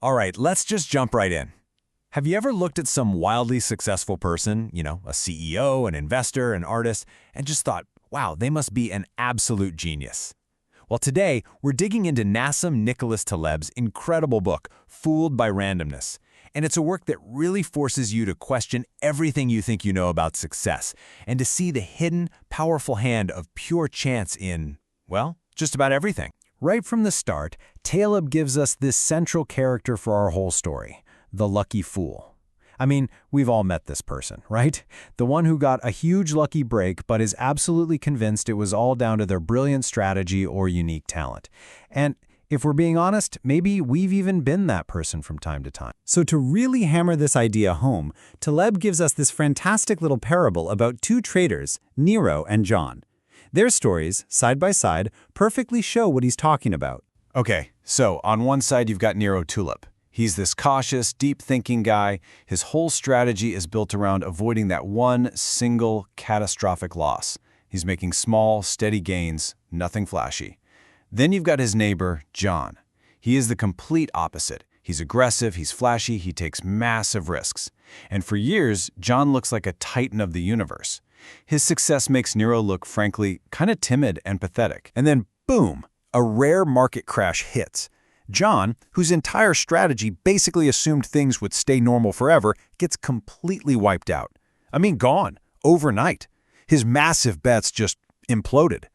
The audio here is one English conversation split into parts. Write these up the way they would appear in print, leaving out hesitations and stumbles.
All right, let's just jump right in. Have you ever looked at some wildly successful person, a CEO, an investor, an artist, and just thought, wow, they must be an absolute genius? Well, today, we're digging into Nassim Nicholas Taleb's incredible book, Fooled by Randomness. And it's a work that really forces you to question everything you think you know about success, and to see the hidden, powerful hand of pure chance in, well, just about everything. Right from the start, Taleb gives us this central character for our whole story, the lucky fool. I mean, we've all met this person, right? The one who got a huge lucky break but is absolutely convinced it was all down to their brilliant strategy or unique talent. And if we're being honest, maybe we've even been that person from time to time. So to really hammer this idea home, Taleb gives us this fantastic little parable about two traders, Nero and John. Their stories, side by side, perfectly show what he's talking about. Okay, so on one side you've got Nero Tulip. He's this cautious, deep-thinking guy. His whole strategy is built around avoiding that one single catastrophic loss. He's making small, steady gains, nothing flashy. Then you've got his neighbor, John. He is the complete opposite. He's aggressive, he's flashy, he takes massive risks. And for years, John looks like a titan of the universe. His success makes Nero look, frankly, kind of timid and pathetic. And then, boom, a rare market crash hits. John, whose entire strategy basically assumed things would stay normal forever, gets completely wiped out. I mean, gone, overnight. His massive bets just imploded.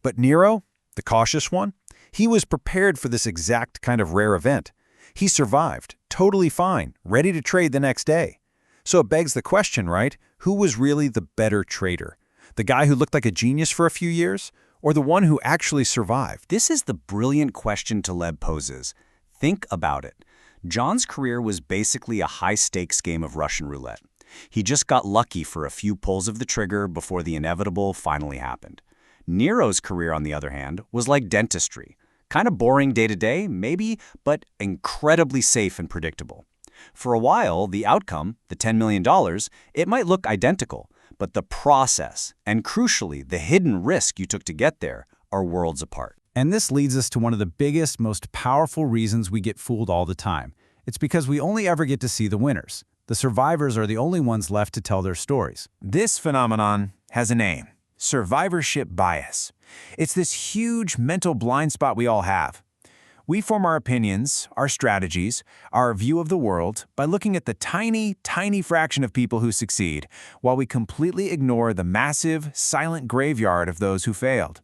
But Nero, the cautious one, he was prepared for this exact kind of rare event. He survived, totally fine, ready to trade the next day. So it begs the question, right? Who was really the better trader? The guy who looked like a genius for a few years? Or the one who actually survived? This is the brilliant question Taleb poses. Think about it. John's career was basically a high-stakes game of Russian roulette. He just got lucky for a few pulls of the trigger before the inevitable finally happened. Nero's career, on the other hand, was like dentistry. Kind of boring day-to-day, maybe, but incredibly safe and predictable. For a while, the outcome, the $10 million, it might look identical, but the process, and crucially, the hidden risk you took to get there, are worlds apart. And this leads us to one of the biggest, most powerful reasons we get fooled all the time. It's because we only ever get to see the winners. The survivors are the only ones left to tell their stories. This phenomenon has a name: survivorship bias. It's this huge mental blind spot we all have. We form our opinions, our strategies, our view of the world by looking at the tiny, tiny fraction of people who succeed, while we completely ignore the massive, silent graveyard of those who failed.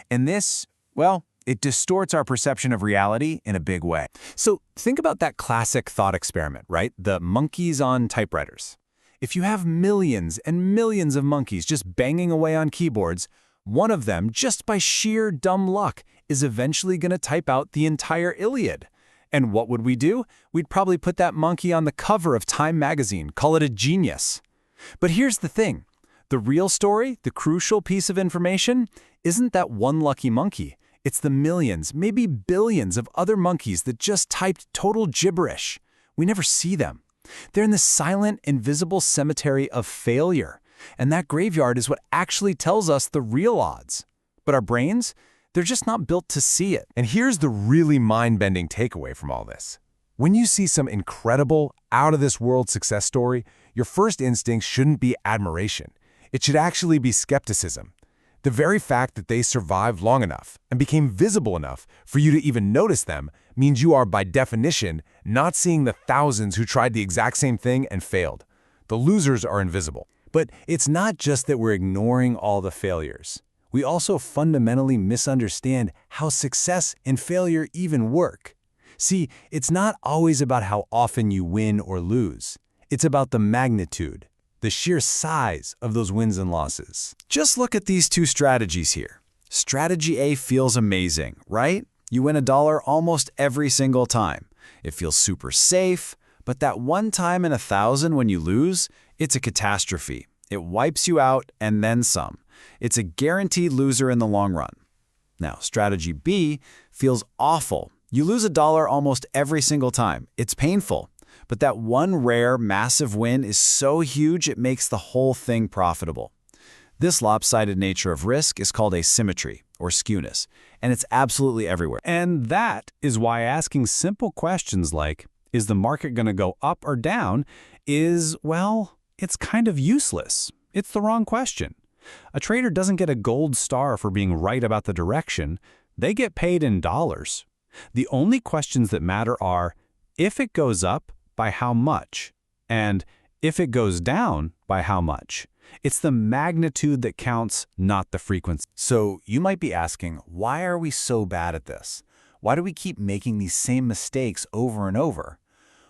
And this, well, it distorts our perception of reality in a big way. So think about that classic thought experiment, right? The monkeys on typewriters. If you have millions and millions of monkeys just banging away on keyboards, one of them, just by sheer dumb luck, is eventually going to type out the entire Iliad. And what would we do? We'd probably put that monkey on the cover of Time magazine, call it a genius. But here's the thing. The real story, the crucial piece of information, isn't that one lucky monkey. It's the millions, maybe billions of other monkeys that just typed total gibberish. We never see them. They're in the silent, invisible cemetery of failure. And that graveyard is what actually tells us the real odds. But our brains, they're just not built to see it. And here's the really mind-bending takeaway from all this. When you see some incredible, out-of-this-world success story, your first instinct shouldn't be admiration. It should actually be skepticism. The very fact that they survived long enough and became visible enough for you to even notice them means you are, by definition, not seeing the thousands who tried the exact same thing and failed. The losers are invisible. But it's not just that we're ignoring all the failures. We also fundamentally misunderstand how success and failure even work. See, it's not always about how often you win or lose. It's about the magnitude, the sheer size of those wins and losses. Just look at these two strategies here. Strategy A feels amazing, right? You win $1 almost every single time. It feels super safe, but that one time in 1,000 when you lose, it's a catastrophe. It wipes you out and then some. It's a guaranteed loser in the long run. Now, strategy B feels awful. You lose $1 almost every single time. It's painful. But that one rare, massive win is so huge it makes the whole thing profitable. This lopsided nature of risk is called asymmetry, or skewness, and it's absolutely everywhere. And that is why asking simple questions like, is the market going to go up or down, well, it's kind of useless. It's the wrong question. A trader doesn't get a gold star for being right about the direction. They get paid in dollars. The only questions that matter are, if it goes up, by how much? And if it goes down, by how much? It's the magnitude that counts, not the frequency. So you might be asking, why are we so bad at this? Why do we keep making these same mistakes over and over?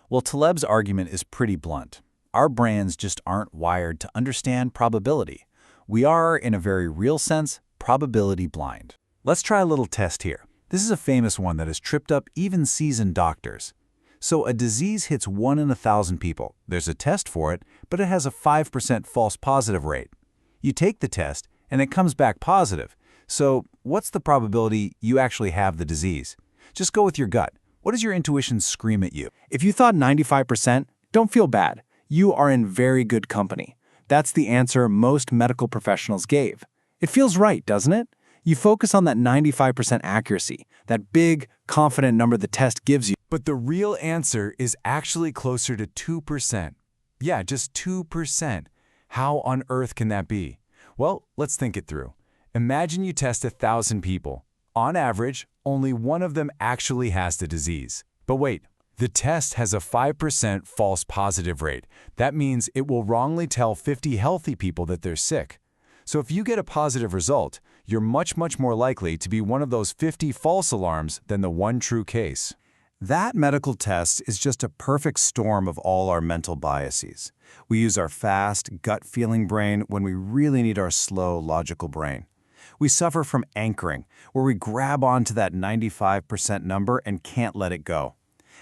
Well, Taleb's argument is pretty blunt. Our brains just aren't wired to understand probability. We are, in a very real sense, probability blind. Let's try a little test here. This is a famous one that has tripped up even seasoned doctors. So a disease hits 1 in 1,000 people. There's a test for it, but it has a 5% false positive rate. You take the test, and it comes back positive. So what's the probability you actually have the disease? Just go with your gut. What does your intuition scream at you? If you thought 95%, don't feel bad. You are in very good company. That's the answer most medical professionals gave. It feels right, doesn't it? You focus on that 95% accuracy, that big, confident number the test gives you. But the real answer is actually closer to 2%. Yeah, just 2%. How on earth can that be? Well, let's think it through. Imagine you test 1,000 people. On average, only one of them actually has the disease. But wait, the test has a 5% false positive rate. That means it will wrongly tell 50 healthy people that they're sick. So if you get a positive result, you're much more likely to be one of those 50 false alarms than the one true case. That medical test is just a perfect storm of all our mental biases. We use our fast, gut-feeling brain when we really need our slow, logical brain. We suffer from anchoring, where we grab onto that 95% number and can't let it go.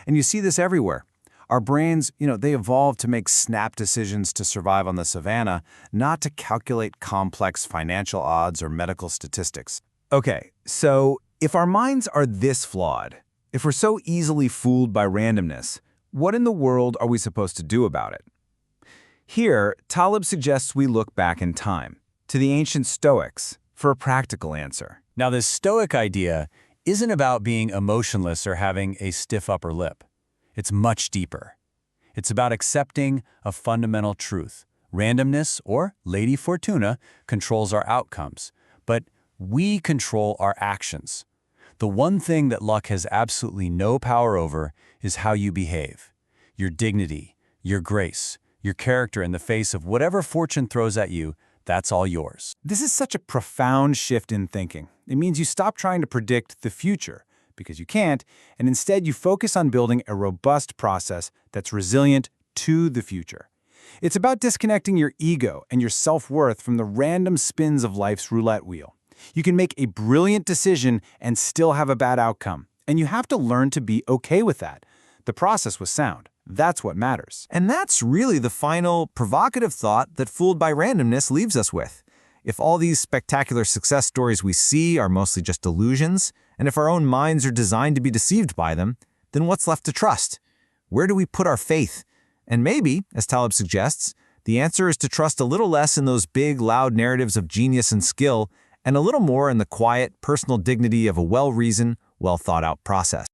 And you see this everywhere. Our brains, they evolved to make snap decisions to survive on the savannah, not to calculate complex financial odds or medical statistics. Okay, so if our minds are this flawed, if we're so easily fooled by randomness, what in the world are we supposed to do about it? Here, Taleb suggests we look back in time, to the ancient Stoics, for a practical answer. Now, this Stoic idea isn't about being emotionless or having a stiff upper lip. It's much deeper. It's about accepting a fundamental truth. Randomness, or Lady Fortuna, controls our outcomes, but we control our actions. The one thing that luck has absolutely no power over is how you behave. Your dignity, your grace, your character in the face of whatever fortune throws at you, that's all yours. This is such a profound shift in thinking. It means you stop trying to predict the future, because you can't, and instead you focus on building a robust process that's resilient to the future. It's about disconnecting your ego and your self-worth from the random spins of life's roulette wheel. You can make a brilliant decision and still have a bad outcome, and you have to learn to be okay with that. The process was sound. That's what matters. And that's really the final, provocative thought that Fooled by Randomness leaves us with. If all these spectacular success stories we see are mostly just illusions, and if our own minds are designed to be deceived by them, then what's left to trust? Where do we put our faith? And maybe, as Taleb suggests, the answer is to trust a little less in those big, loud narratives of genius and skill, and a little more in the quiet, personal dignity of a well-reasoned, well-thought-out process.